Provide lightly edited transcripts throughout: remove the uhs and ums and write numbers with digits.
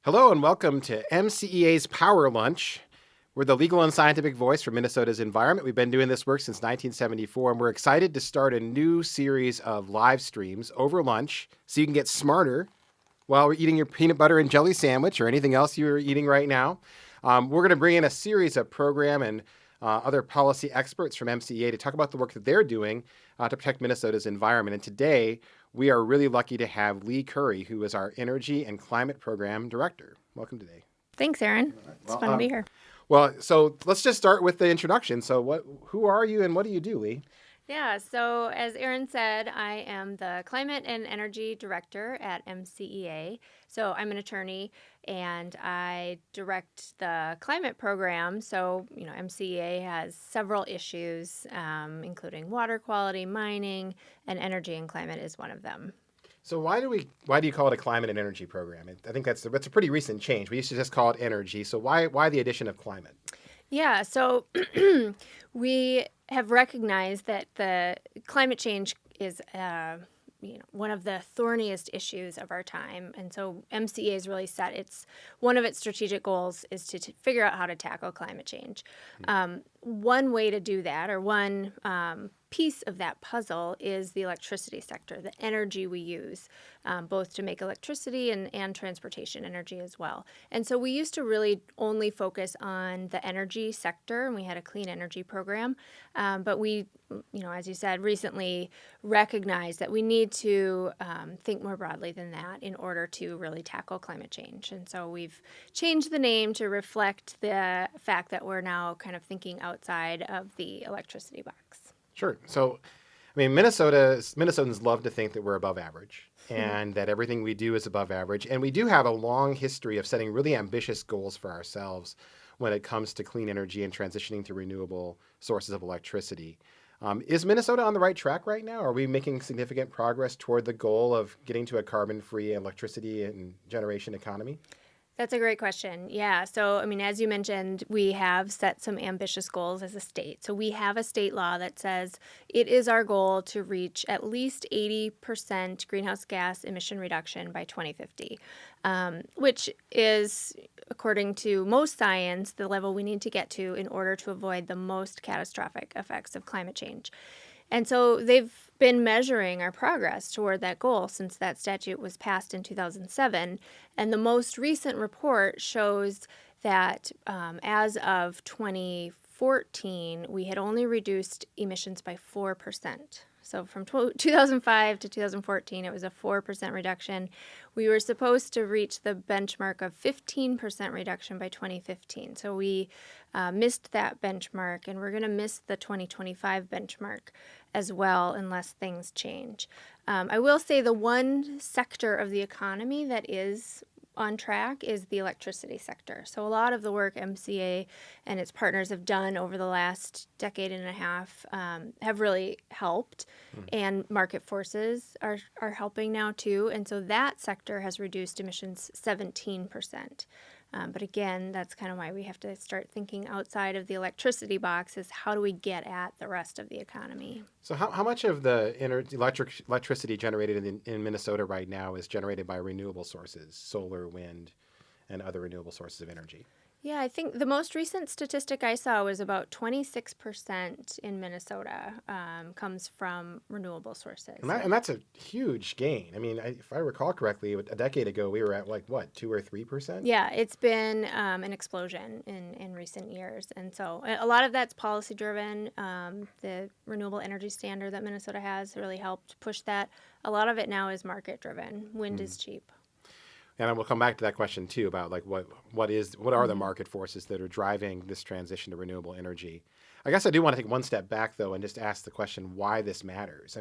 Hello and welcome to MCEA's Power Lunch. We're the legal and scientific voice for Minnesota's environment. We've been doing this work since 1974, and we're excited to start a new series of live streams over lunch so you can get smarter while we're eating your peanut butter and jelly sandwich or anything else you're eating right now. We're going to bring in a series of program and other policy experts from MCEA to talk about the work that they're doing to protect Minnesota's environment. And today, we are really lucky to have Leigh Currie, who is our Energy and Climate Program Director. Welcome today. Thanks, Aaron. It's fun to be here. Well, so let's just start with the introduction. So who are you and what do you do, Leigh? Yeah, so as Aaron said, I am the Climate and Energy Director at MCEA. So I'm an attorney and I direct the climate program. So, MCEA has several issues, including water quality, mining, and energy and climate is one of them. So why do you call it a climate and energy program? I think that's a pretty recent change. We used to just call it energy. So why the addition of climate? Yeah, so we have recognized that the climate change is one of the thorniest issues of our time. And so MCEA has really set one of its strategic goals is to figure out how to tackle climate change. One way to do that, or one piece of that puzzle, is the electricity sector, the energy we use, both to make electricity and transportation energy as well. And so we used to really only focus on the energy sector, and we had a clean energy program. But we, as you said, recently recognized that we need to think more broadly than that in order to really tackle climate change. And so we've changed the name to reflect the fact that we're now kind of thinking outside of the electricity box. Sure. So, Minnesotans love to think that we're above average and that everything we do is above average. And we do have a long history of setting really ambitious goals for ourselves when it comes to clean energy and transitioning to renewable sources of electricity. Is Minnesota on the right track right now? Are we making significant progress toward the goal of getting to a carbon-free electricity and generation economy? That's a great question. Yeah. So, as you mentioned, we have set some ambitious goals as a state. So we have a state law that says it is our goal to reach at least 80% greenhouse gas emission reduction by 2050, which is, according to most science, the level we need to get to in order to avoid the most catastrophic effects of climate change. And so they've been measuring our progress toward that goal since that statute was passed in 2007. And the most recent report shows that as of 2014, we had only reduced emissions by 4%. So from 2005 to 2014, it was a 4% reduction. We were supposed to reach the benchmark of 15% reduction by 2015. So we missed that benchmark, and we're going to miss the 2025 benchmark as well unless things change. I will say the one sector of the economy that is on track is the electricity sector. So a lot of the work MCA and its partners have done over the last decade and a half have really helped, and market forces are helping now too. And so that sector has reduced emissions 17%. But again, that's kind of why we have to start thinking outside of the electricity box, is how do we get at the rest of the economy? So how much of the electricity generated in Minnesota right now is generated by renewable sources, solar, wind, and other renewable sources of energy? Yeah, I think the most recent statistic I saw was about 26% in Minnesota comes from renewable sources. And that's a huge gain. If I recall correctly, a decade ago, we were at 2 or 3%? Yeah, it's been an explosion in recent years. And so a lot of that's policy driven. The renewable energy standard that Minnesota has really helped push that. A lot of it now is market driven. Wind is cheap. And we'll come back to that question too about what are the market forces that are driving this transition to renewable energy. I guess I do want to take one step back though and just ask the question why this matters.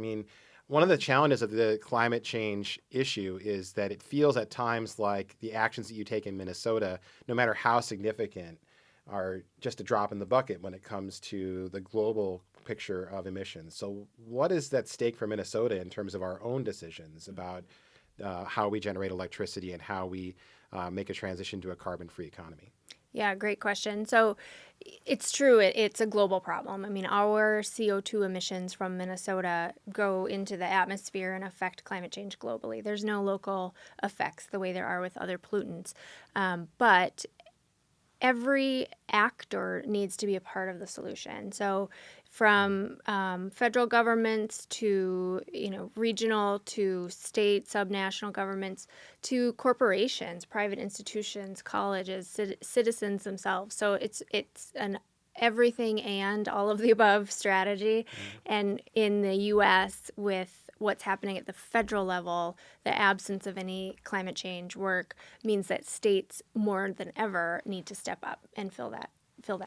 One of the challenges of the climate change issue is that it feels at times like the actions that you take in Minnesota, no matter how significant, are just a drop in the bucket when it comes to the global picture of emissions. So what is at stake for Minnesota in terms of our own decisions about how we generate electricity and how we make a transition to a carbon-free economy? Yeah, great question. So it's true, it's a global problem. I mean, our CO2 emissions from Minnesota go into the atmosphere and affect climate change globally. There's no local effects the way there are with other pollutants. But every actor needs to be a part of the solution. So, from federal governments to regional to state subnational governments to corporations, private institutions, colleges, citizens themselves. So it's an everything and all of the above strategy. And in the U.S., with what's happening at the federal level, the absence of any climate change work means that states more than ever need to step up and fill that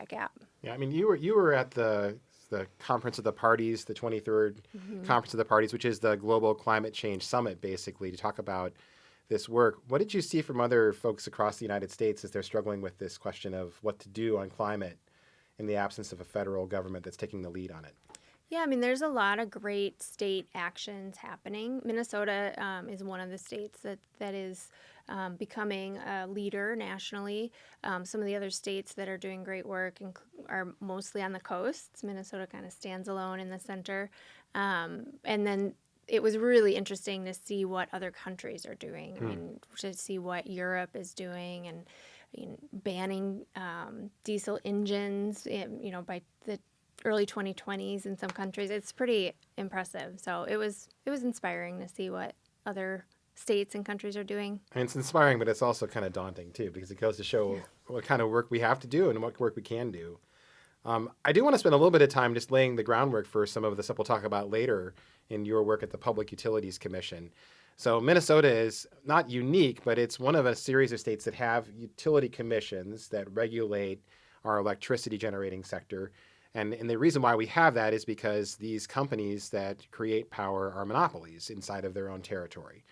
gap. Yeah, I mean, you were at the Conference of the Parties, the 23rd Conference of the Parties, which is the Global Climate Change Summit, basically, to talk about this work. What did you see from other folks across the United States as they're struggling with this question of what to do on climate in the absence of a federal government that's taking the lead on it? Yeah, I mean, there's a lot of great state actions happening. Minnesota is one of the states that is becoming a leader nationally. Some of the other states that are doing great work are mostly on the coasts. Minnesota kind of stands alone in the center. And then it was really interesting to see what other countries are doing. I mean, to see what Europe is doing and banning diesel engines, by the early 2020s in some countries. It's pretty impressive. So it was inspiring to see what other states and countries are doing. And it's inspiring, but it's also kind of daunting too, because it goes to show what kind of work we have to do and what work we can do. I do want to spend a little bit of time just laying the groundwork for some of the stuff we'll talk about later in your work at the Public Utilities Commission. So Minnesota is not unique, but it's one of a series of states that have utility commissions that regulate our electricity generating sector. And the reason why we have that is because these companies that create power are monopolies inside of their own territory.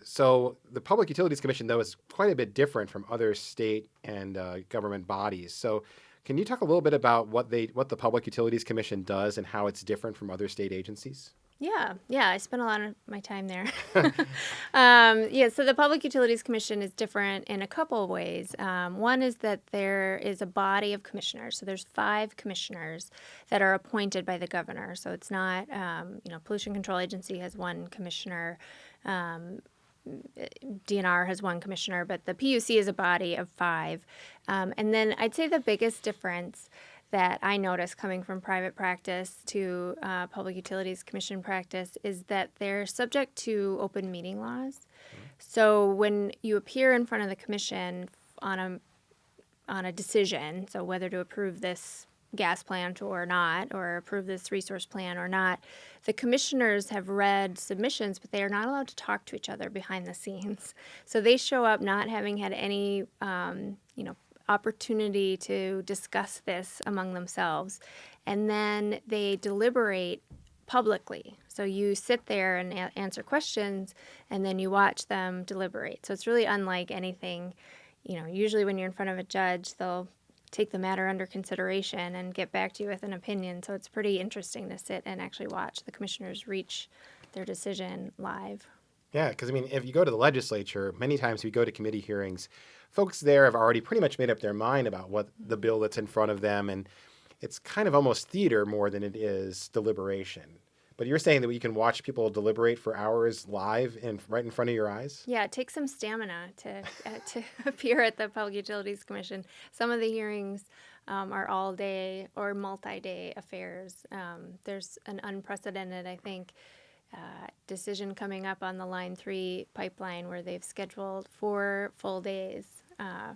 So the Public Utilities Commission, though, is quite a bit different from other state and government bodies. So can you talk a little bit about what the Public Utilities Commission does and how it's different from other state agencies? Yeah, I spent a lot of my time there. So the Public Utilities Commission is different in a couple of ways. One is that there is a body of commissioners. So there's 5 commissioners that are appointed by the governor. So it's not, Pollution Control Agency has 1 commissioner. DNR has 1 commissioner, but the PUC is a body of 5. And then I'd say the biggest difference that I notice coming from private practice to Public Utilities Commission practice is that they're subject to open meeting laws. So when you appear in front of the commission on a decision, so whether to approve this gas plant or not, or approve this resource plan or not, the commissioners have read submissions, but they are not allowed to talk to each other behind the scenes. So they show up not having had any, opportunity to discuss this among themselves, and then they deliberate publicly. So you sit there and answer questions, and then you watch them deliberate. So it's really unlike anything. Usually when you're in front of a judge, they'll take the matter under consideration and get back to you with an opinion. So it's pretty interesting to sit and actually watch the commissioners reach their decision live. Yeah, because if you go to the legislature, many times if you go to committee hearings, folks there have already pretty much made up their mind about what the bill that's in front of them, and it's kind of almost theater more than it is deliberation. But you're saying that you can watch people deliberate for hours live right in front of your eyes? Yeah, it takes some stamina to appear at the Public Utilities Commission. Some of the hearings are all day or multi-day affairs. There's an unprecedented, I think, decision coming up on the Line 3 pipeline where they've scheduled 4 full days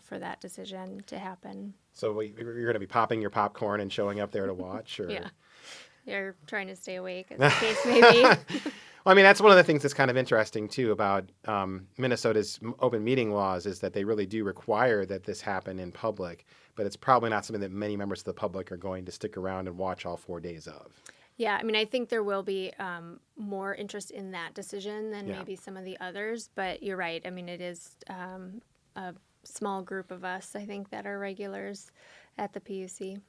for that decision to happen. So you're going to be popping your popcorn and showing up there to watch? Or? Yeah. You're trying to stay awake, as the case may be. Well, that's one of the things that's kind of interesting, too, about Minnesota's open meeting laws is that they really do require that this happen in public, but it's probably not something that many members of the public are going to stick around and watch all 4 days of. Yeah, I think there will be more interest in that decision than maybe some of the others, but you're right. It is a small group of us, I think, that are regulars at the PUC.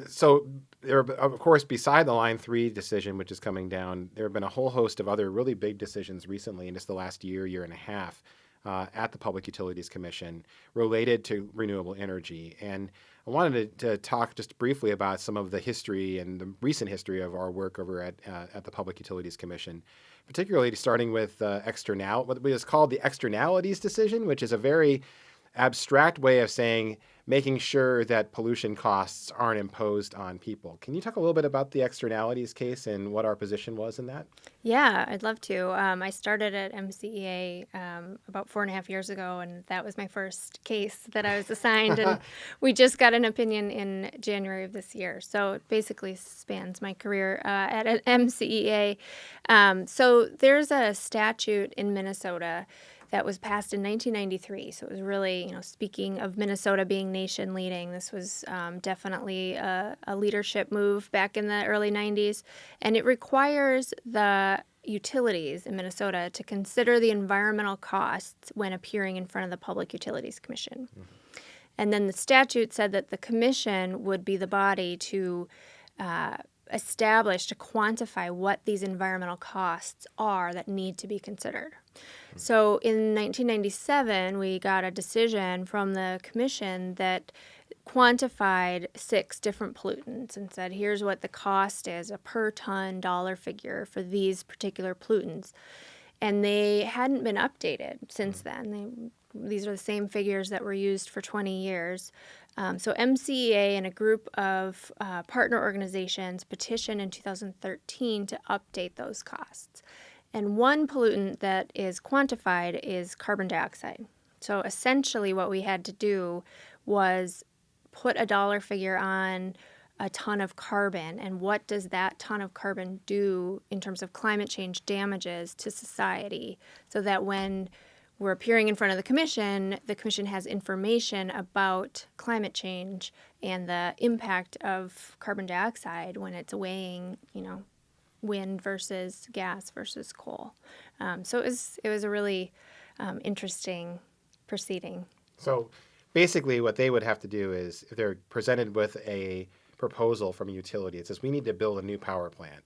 So there, of course, beside the Line 3 decision, which is coming down, there have been a whole host of other really big decisions recently in just the last year and a half. at the Public Utilities Commission related to renewable energy. And I wanted to talk just briefly about some of the history and the recent history of our work over at the Public Utilities Commission, particularly starting with what is called the externalities decision, which is a very abstract way of saying making sure that pollution costs aren't imposed on people. Can you talk a little bit about the externalities case and what our position was in that? Yeah, I'd love to. I started at MCEA about 4.5 years ago, and that was my first case that I was assigned. And we just got an opinion in January of this year. So it basically spans my career at MCEA. So there's a statute in Minnesota that was passed in 1993. So it was really, speaking of Minnesota being nation leading, this was definitely a leadership move back in the early 90s. And it requires the utilities in Minnesota to consider the environmental costs when appearing in front of the Public Utilities Commission. Mm-hmm. And then the statute said that the commission would be the body to establish, to quantify what these environmental costs are that need to be considered. So in 1997, we got a decision from the commission that quantified 6 different pollutants and said, here's what the cost is, a per ton dollar figure for these particular pollutants. And they hadn't been updated since then. These are the same figures that were used for 20 years. So MCEA and a group of partner organizations petitioned in 2013 to update those costs. And one pollutant that is quantified is carbon dioxide. So essentially what we had to do was put a dollar figure on a ton of carbon, and what does that ton of carbon do in terms of climate change damages to society, so that when we're appearing in front of the commission has information about climate change and the impact of carbon dioxide when it's weighing, wind versus gas versus coal. So it was a really interesting proceeding. So basically what they would have to do is, if they're presented with a proposal from a utility, it says we need to build a new power plant.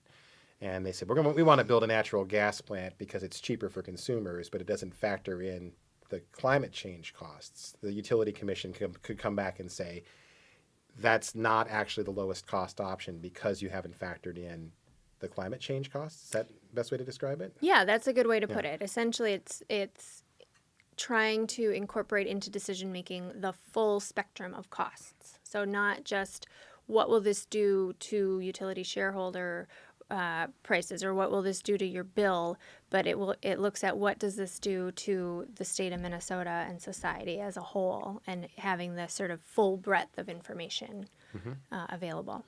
And they said, we want to build a natural gas plant because it's cheaper for consumers, but it doesn't factor in the climate change costs. The utility commission could come back and say, that's not actually the lowest cost option because you haven't factored in the climate change costs. Is that the best way to describe it? Yeah, that's a good way to put it. Essentially, it's trying to incorporate into decision making the full spectrum of costs. So not just what will this do to utility shareholder prices, or what will this do to your bill, but it looks at what does this do to the state of Minnesota and society as a whole, and having the sort of full breadth of information available.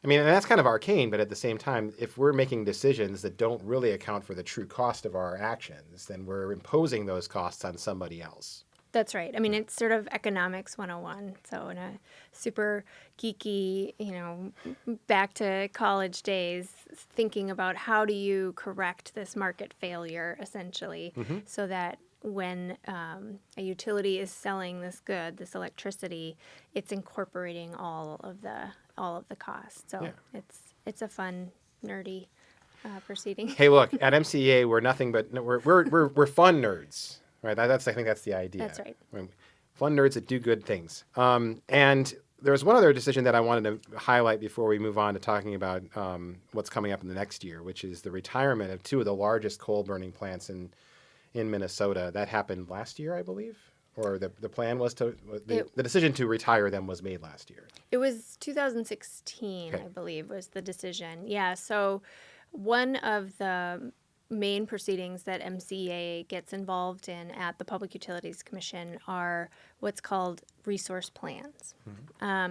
I mean, and that's kind of arcane, but at the same time, if we're making decisions that don't really account for the true cost of our actions, then we're imposing those costs on somebody else. That's right. I mean, it's sort of economics 101. So in a super geeky, back to college days, thinking about how do you correct this market failure, essentially, so that when a utility is selling this good, this electricity, it's incorporating all of the costs. So it's a fun, nerdy proceeding. Hey, look, at MCEA, we're nothing but we're fun nerds. Right, I think that's the idea. That's right. Fun nerds that do good things. And there's one other decision that I wanted to highlight before we move on to talking about what's coming up in the next year, which is the retirement of 2 of the largest coal-burning plants in Minnesota. That happened last year, I believe, or the plan was the decision to retire them was made last year. It was 2016, okay. I believe, was the decision. Yeah, so one of the main proceedings that MCEA gets involved in at the Public Utilities Commission are what's called resource plans.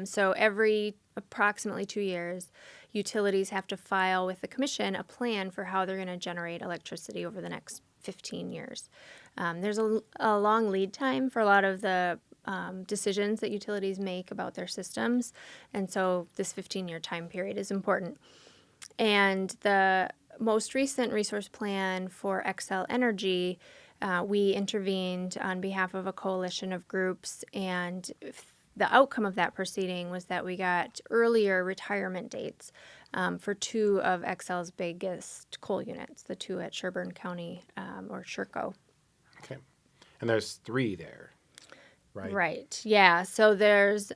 So every approximately 2 years, utilities have to file with the commission a plan for how they're going to generate electricity over the next 15 years. There's a long lead time for a lot of the decisions that utilities make about their systems, and so this 15-year time period is important. And the most recent resource plan for Xcel Energy, we intervened on behalf of a coalition of groups, and the outcome of that proceeding was that we got earlier retirement dates for 2 of Xcel's biggest coal units, the 2 at Sherburne County or Sherco. Okay. And there's 3 there, right? Right. Yeah. So there's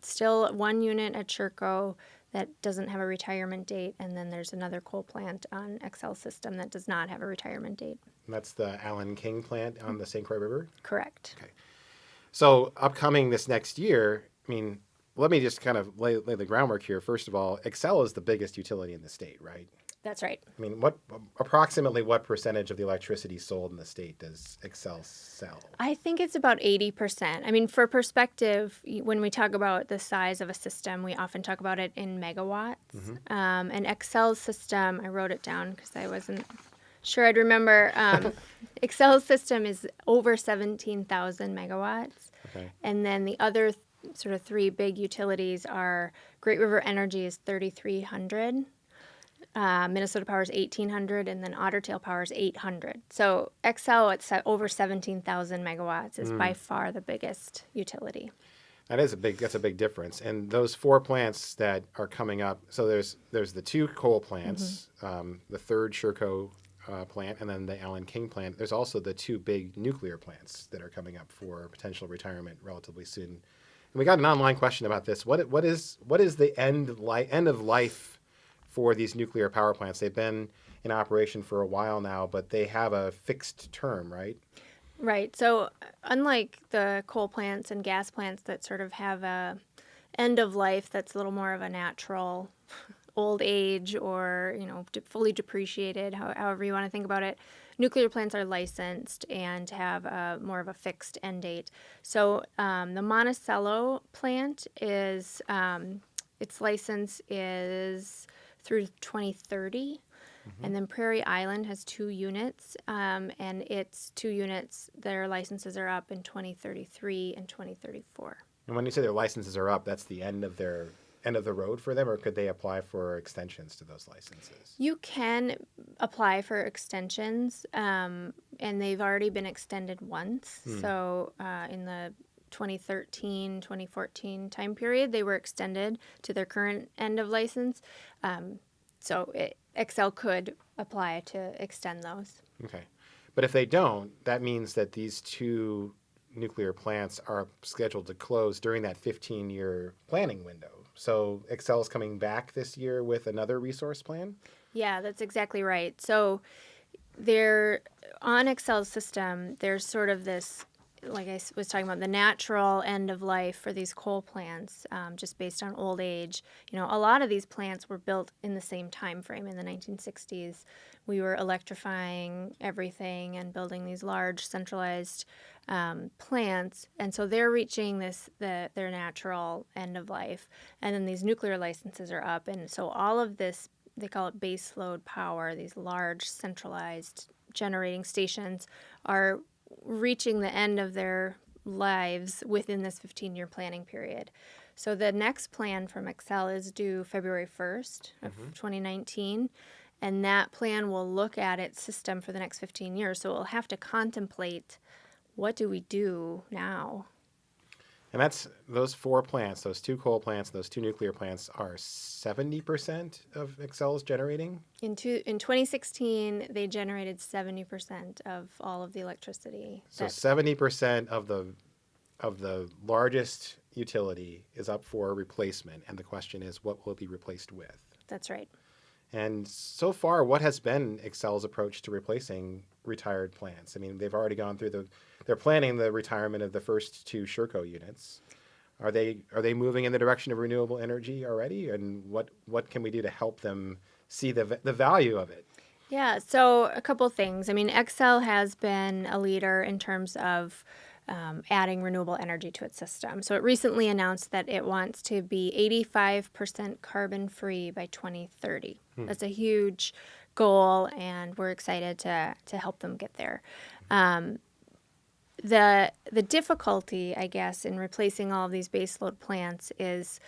still one unit at Sherco that doesn't have a retirement date, and then there's another coal plant on Excel system that does not have a retirement date. And that's the Allen King plant on the St. Croix River. Correct. Okay. So upcoming this next year, I mean, let me just kind of lay the groundwork here. First of all, Excel is the biggest utility in the state, right? That's right. I mean, approximately what percentage of the electricity sold in the state does Excel sell? I think it's about 80%. I mean, for perspective, when we talk about the size of a system, we often talk about it in megawatts. And Excel's system, I wrote it down because I wasn't sure I'd remember. Excel's system is over 17,000 megawatts. Okay. And then the other sort of 3 big utilities are Great River Energy is 3,300. Minnesota Power is 1,800, and then Otter Tail Power is 800. So Excel at over 17,000 megawatts is by far the biggest utility. That's a big difference. And those 4 plants that are coming up, so there's the 2 coal plants, the 3rd Sherco plant, and then the Allen King plant. There's also the 2 big nuclear plants that are coming up for potential retirement relatively soon. And we got an online question about this. What is the end of life for these nuclear power plants? They've been in operation for a while now, but they have a fixed term, right? Right. So unlike the coal plants and gas plants that sort of have a end of life that's a little more of a natural old age or, fully depreciated, however you want to think about it, nuclear plants are licensed and have more of a fixed end date. So the Monticello plant is, its license is through 2030. And then Prairie Island has 2 units, and its 2 units, their licenses are up in 2033 and 2034. And when you say their licenses are up, that's the end of the road for them, or could they apply for extensions to those licenses? You can apply for extensions, and they've already been extended once. So in the 2013, 2014 time period, they were extended to their current end of license. Excel could apply to extend those. Okay. But if they don't, that means that these 2 nuclear plants are scheduled to close during that 15-year planning window. So Excel's coming back this year with another resource plan? Yeah, that's exactly right. So on Excel's system, there's sort of this, like I was talking about, the natural end of life for these coal plants, just based on old age. A lot of these plants were built in the same time frame in the 1960s. We were electrifying everything and building these large centralized plants, and so they're reaching their natural end of life. And then these nuclear licenses are up, and so all of this, they call it base load power, these large centralized generating stations are reaching the end of their lives within this 15-year planning period. So the next plan from Excel is due February 1st of 2019, and that plan will look at its system for the next 15 years. So it will have to contemplate, what do we do now? And that's those 4 plants, those 2 coal plants, those 2 nuclear plants are 70% of Excel's generating? In 2016, they generated 70% of all of the electricity. So 70% of the largest utility is up for replacement, and the question is, what will it be replaced with? That's right. And so far, what has been Excel's approach to replacing retired plants? I mean, they've already gone through they're planning the retirement of the first 2 Sherco units. Are they moving in the direction of renewable energy already? And what can we do to help them see the value of it? Yeah, so a couple things. I mean, Excel has been a leader in terms of adding renewable energy to its system. So it recently announced that it wants to be 85% carbon-free by 2030. That's a huge goal, and we're excited to help them get there. The difficulty, I guess, in replacing all of these baseload plants is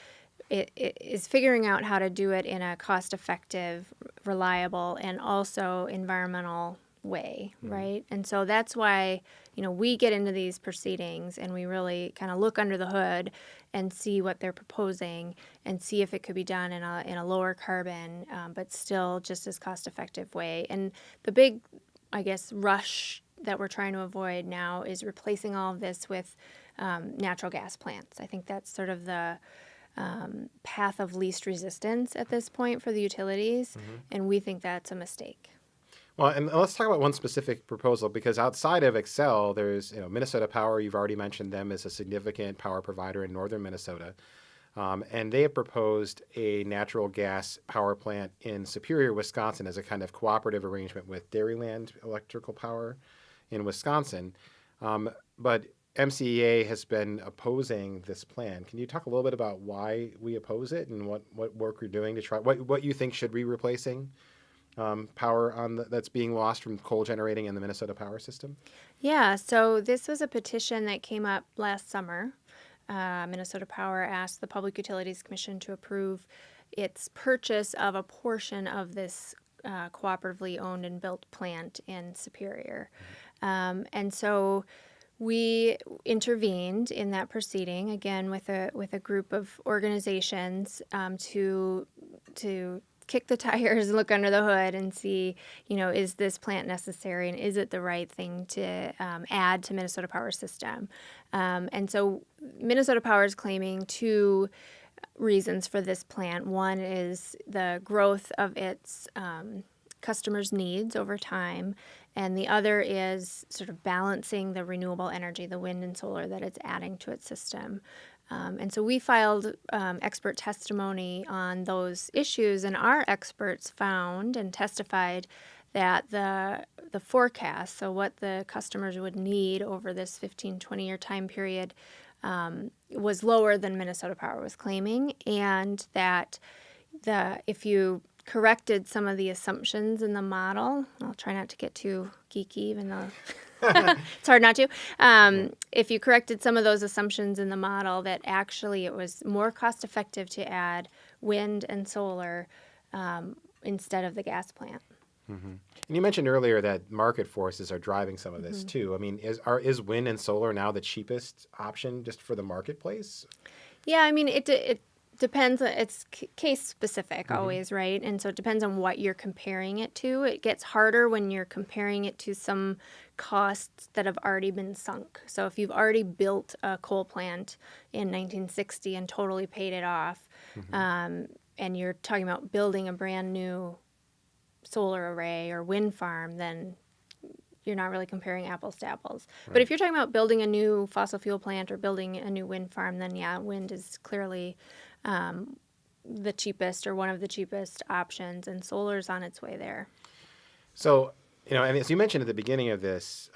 figuring out how to do it in a cost-effective, reliable, and also environmental way, right? And so that's why, we get into these proceedings and we really kind of look under the hood and see what they're proposing and see if it could be done in a lower carbon, but still just as cost-effective way. And the big, I guess, rush that we're trying to avoid now is replacing all of this with natural gas plants. I think that's sort of the path of least resistance at this point for the utilities, and we think that's a mistake. Well, and let's talk about one specific proposal, because outside of Excel, there's Minnesota Power. You've already mentioned them as a significant power provider in northern Minnesota. And they have proposed a natural gas power plant in Superior, Wisconsin, as a kind of cooperative arrangement with Dairyland Electrical Power in Wisconsin. But MCEA has been opposing this plan. Can you talk a little bit about why we oppose it and what work we're doing to try, what you think should be replacing power that's being lost from coal generating in the Minnesota power system? Yeah, so this was a petition that came up last summer. Minnesota Power asked the Public Utilities Commission to approve its purchase of a portion of this cooperatively owned and built plant in Superior. And so we intervened in that proceeding, again with a group of organizations to kick the tires and look under the hood and see, is this plant necessary and is it the right thing to add to Minnesota Power's system? And so Minnesota Power is claiming two reasons for this plant. One is the growth of its customers' needs over time, and the other is sort of balancing the renewable energy, the wind and solar that it's adding to its system. And so we filed expert testimony on those issues, and our experts found and testified that the forecast, so what the customers would need over this 15, 20-year time period, was lower than Minnesota Power was claiming, and that if you corrected some of the assumptions in the model, I'll try not to get too geeky, even though it's hard not to. If you corrected some of those assumptions in the model, that actually it was more cost effective to add wind and solar instead of the gas plant. And you mentioned earlier that market forces are driving some of this too. I mean, is wind and solar now the cheapest option just for the marketplace? Yeah, I mean, it depends. It's case specific always, right? And so it depends on what you're comparing it to. It gets harder when you're comparing it to some costs that have already been sunk. So if you've already built a coal plant in 1960 and totally paid it off, and you're talking about building a brand new solar array or wind farm, then you're not really comparing apples to apples. Right. But if you're talking about building a new fossil fuel plant or building a new wind farm, then yeah, wind is clearly the cheapest or one of the cheapest options, and solar's on its way there. So, and as you mentioned at the beginning of this,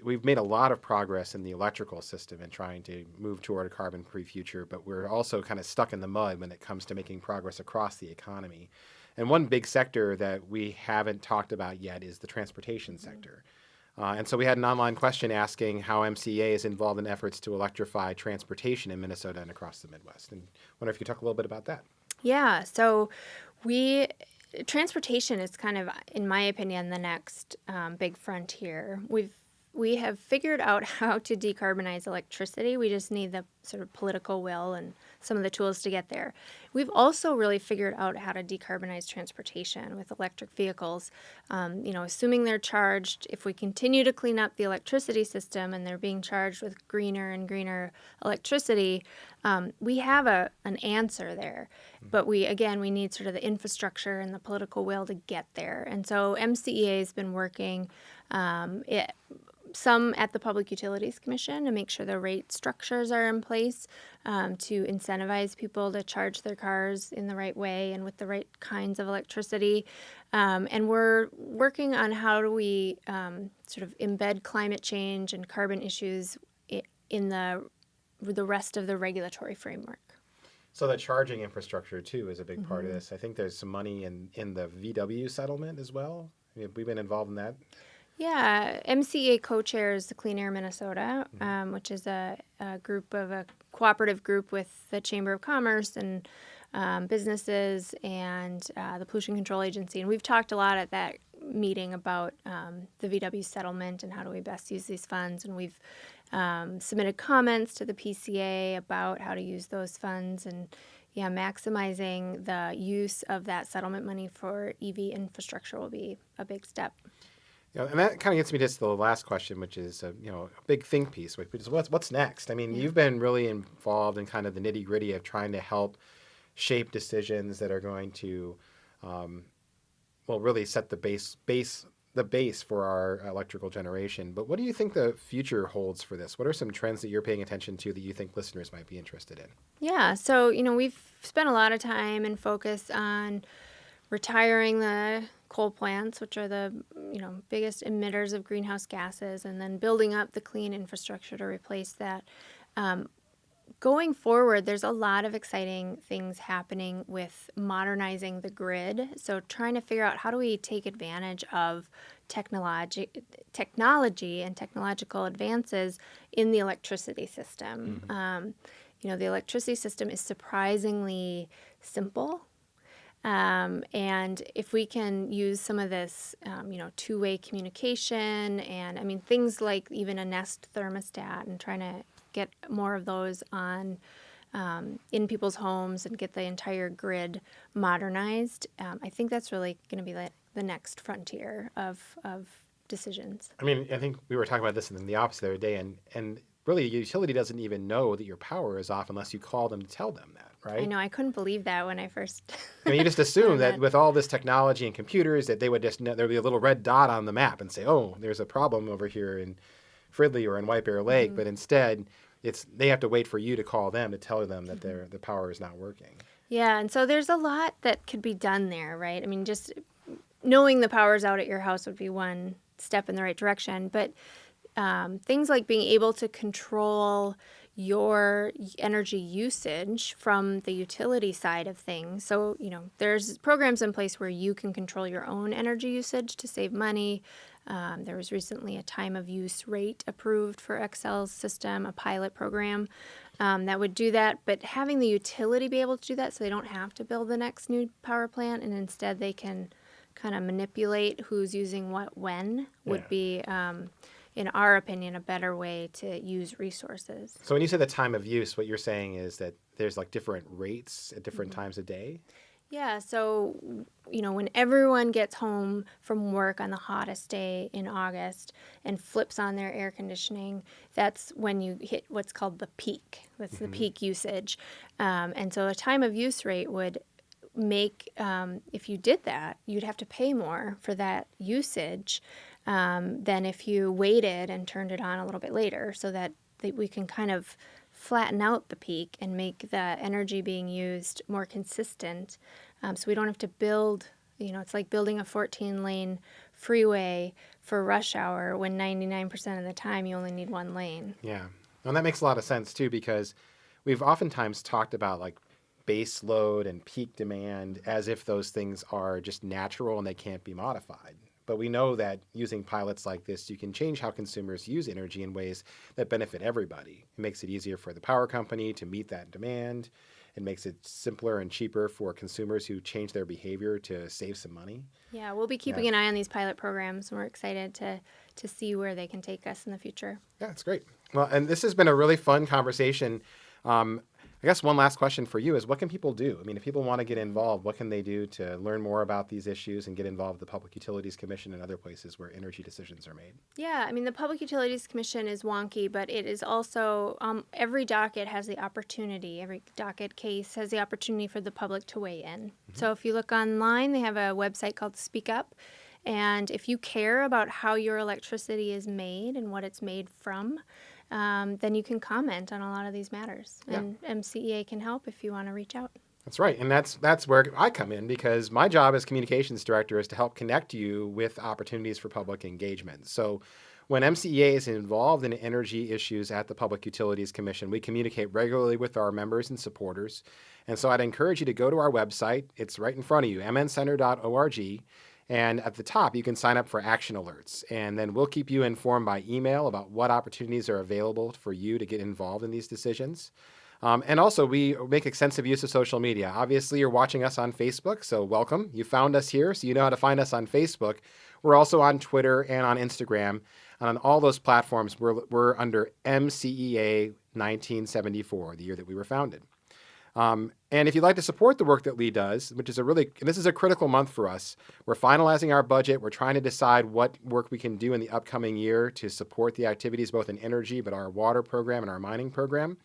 we've made a lot of progress in the electrical system and trying to move toward a carbon-free future, but we're also kind of stuck in the mud when it comes to making progress across the economy. And one big sector that we haven't talked about yet is the transportation sector. And so we had an online question asking how MCEA is involved in efforts to electrify transportation in Minnesota and across the Midwest. And I wonder if you could talk a little bit about that. Yeah, so transportation is kind of, in my opinion, the next big frontier. We have figured out how to decarbonize electricity. We just need the sort of political will and some of the tools to get there. We've also really figured out how to decarbonize transportation with electric vehicles. Assuming they're charged, if we continue to clean up the electricity system and they're being charged with greener and greener electricity, we have an answer there. But we need sort of the infrastructure and the political will to get there. And so MCEA has been working some at the Public Utilities Commission to make sure the rate structures are in place to incentivize people to charge their cars in the right way and with the right kinds of electricity. And we're working on how do we sort of embed climate change and carbon issues in the rest of the regulatory framework. So the charging infrastructure, too, is a big part of this. I think there's some money in the VW settlement as well. Have we been involved in that? Yeah, MCEA co-chairs the Clean Air Minnesota, which is a cooperative group with the Chamber of Commerce and businesses and the Pollution Control Agency. And we've talked a lot at that meeting about the VW settlement and how do we best use these funds. And we've submitted comments to the PCA about how to use those funds. And maximizing the use of that settlement money for EV infrastructure will be a big step. And that kind of gets me to the last question, which is a big think piece, which is what's next. I mean, Yeah. you've been really involved in kind of the nitty gritty of trying to help shape decisions that are going to, really set the base for our electrical generation. But what do you think the future holds for this? What are some trends that you're paying attention to that you think listeners might be interested in? Yeah, so we've spent a lot of time and focus on retiring the coal plants, which are the biggest emitters of greenhouse gases, and then building up the clean infrastructure to replace that. Going forward, there's a lot of exciting things happening with modernizing the grid. So trying to figure out how do we take advantage of technology and technological advances in the electricity system. The electricity system is surprisingly simple. And if we can use some of this, two-way communication and things like even a Nest thermostat and trying to get more of those on in people's homes and get the entire grid modernized, I think that's really going to be the next frontier of decisions. I mean, I think we were talking about this in the office the other day, and really, a utility doesn't even know that your power is off unless you call them to tell them that, right? I know, I couldn't believe that when I first. I mean, you just assume learned that with all this technology and computers that they would just know, there'd be a little red dot on the map and say, oh, there's a problem over here in Fridley or in White Bear Lake. But instead, they have to wait for you to call them to tell them that the power is not working. Yeah, and so there's a lot that could be done there, right? I mean, just knowing the power's out at your house would be one step in the right direction, but things like being able to control your energy usage from the utility side of things. So, there's programs in place where you can control your own energy usage to save money. There was recently a time of use rate approved for Xcel's system, a pilot program that would do that. But having the utility be able to do that so they don't have to build the next new power plant and instead they can kind of manipulate who's using what when would be, in our opinion, a better way to use resources. So when you say the time of use, what you're saying is that there's like different rates at different times a day? Yeah, so, when everyone gets home from work on the hottest day in August and flips on their air conditioning, that's when you hit what's called the peak. That's the peak usage. And so a time of use rate would make, if you did that, you'd have to pay more for that usage than if you waited and turned it on a little bit later so that we can kind of flatten out the peak and make the energy being used more consistent so we don't have to build, it's like building a 14-lane freeway for rush hour when 99% of the time you only need one lane. Yeah. And that makes a lot of sense too, because we've oftentimes talked about like base load and peak demand as if those things are just natural and they can't be modified. But we know that using pilots like this, you can change how consumers use energy in ways that benefit everybody. It makes it easier for the power company to meet that demand. It makes it simpler and cheaper for consumers who change their behavior to save some money. Yeah, we'll be keeping an eye on these pilot programs. We're excited to see where they can take us in the future. Yeah, it's great. Well, and this has been a really fun conversation. I guess one last question for you is what can people do? I mean, if people want to get involved, what can they do to learn more about these issues and get involved with the Public Utilities Commission and other places where energy decisions are made? Yeah, I mean, the Public Utilities Commission is wonky, but it is also, every docket has the opportunity, every docket case has the opportunity for the public to weigh in. So if you look online, they have a website called Speak Up. And if you care about how your electricity is made and what it's made from, then you can comment on a lot of these matters. And MCEA can help if you want to reach out. That's right. And that's where I come in, because my job as communications director is to help connect you with opportunities for public engagement. So when MCEA is involved in energy issues at the Public Utilities Commission, we communicate regularly with our members and supporters. And so I'd encourage you to go to our website. It's right in front of you, mncenter.org. And at the top, you can sign up for action alerts. And then we'll keep you informed by email about what opportunities are available for you to get involved in these decisions. And also, we make extensive use of social media. Obviously, you're watching us on Facebook, so welcome. You found us here, so you know how to find us on Facebook. We're also on Twitter and on Instagram. And on all those platforms, we're under MCEA 1974, the year that we were founded. And if you'd like to support the work that Leigh does, which is this is a critical month for us. We're finalizing our budget. We're trying to decide what work we can do in the upcoming year to support the activities both in energy, but our water program and our mining program.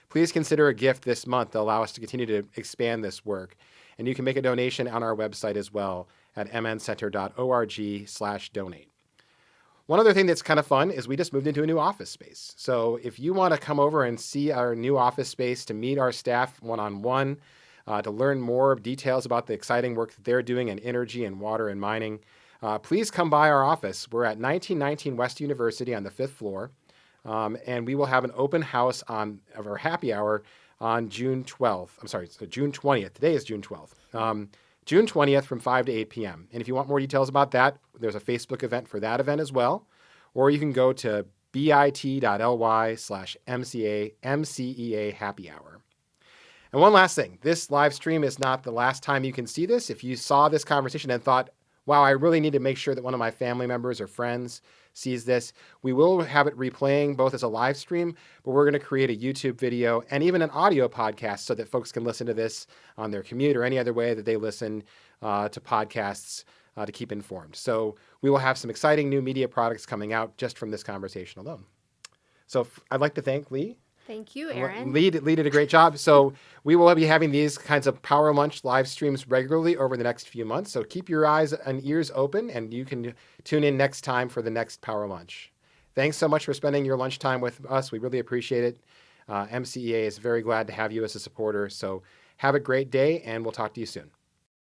Please consider a gift this month to allow us to continue to expand this work. And you can make a donation on our website as well at mncenter.org/donate. One other thing that's kind of fun is we just moved into a new office space. So if you want to come over and see our new office space, to meet our staff one-on-one, to learn more details about the exciting work that they're doing in energy and water and mining, please come by our office. We're at 1919 West University on the 5th floor, and we will have an open house of our happy hour on June 12th. I'm sorry, so June 20th. Today is June 12th. June 20th from 5 to 8 p.m. And if you want more details about that, there's a Facebook event for that event as well. Or you can go to bit.ly/MCEA happy hour. And one last thing, this live stream is not the last time you can see this. If you saw this conversation and thought, wow, I really need to make sure that one of my family members or friends sees this, we will have it replaying both as a live stream, but we're going to create a YouTube video and even an audio podcast so that folks can listen to this on their commute or any other way that they listen to podcasts to keep informed. So we will have some exciting new media products coming out just from this conversation alone. So I'd like to thank Leigh. Thank you, Aaron. Leigh did a great job. So we will be having these kinds of Power Lunch live streams regularly over the next few months. So keep your eyes and ears open, and you can tune in next time for the next Power Lunch. Thanks so much for spending your lunchtime with us. We really appreciate it. MCEA is very glad to have you as a supporter. So have a great day, and we'll talk to you soon.